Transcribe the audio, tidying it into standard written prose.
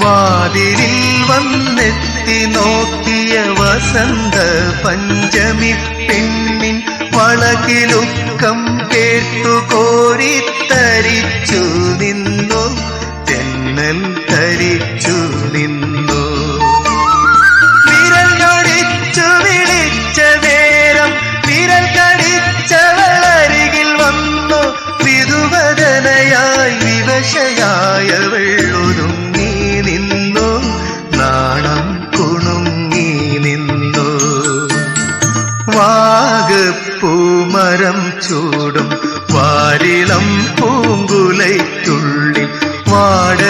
വാതിലിൽ വന്നെത്തി നോക്കിയ വസന്ത പഞ്ചമി പെണ്ണിൻ വളകിലുക്കം കേട്ടു കോരിത്തരിച്ചു നിന്നു, തെന്നൽ തരിച്ചു നിന്നു. വിരൽ ഞൊടിച്ചു വിളിച്ച നേരം വിരൽ കടിച്ചവളരികിൽ വന്നു. വിധുവദനയായി വിവശയായവൾ ഒരുങ്ങി നിന്നു, നാണം കുണുങ്ങി നിന്നു. വാഗപ്പൂമരം ചൂടും വാരിളം പൂങ്കുലയ്ക്കുള്ളിൽ വാട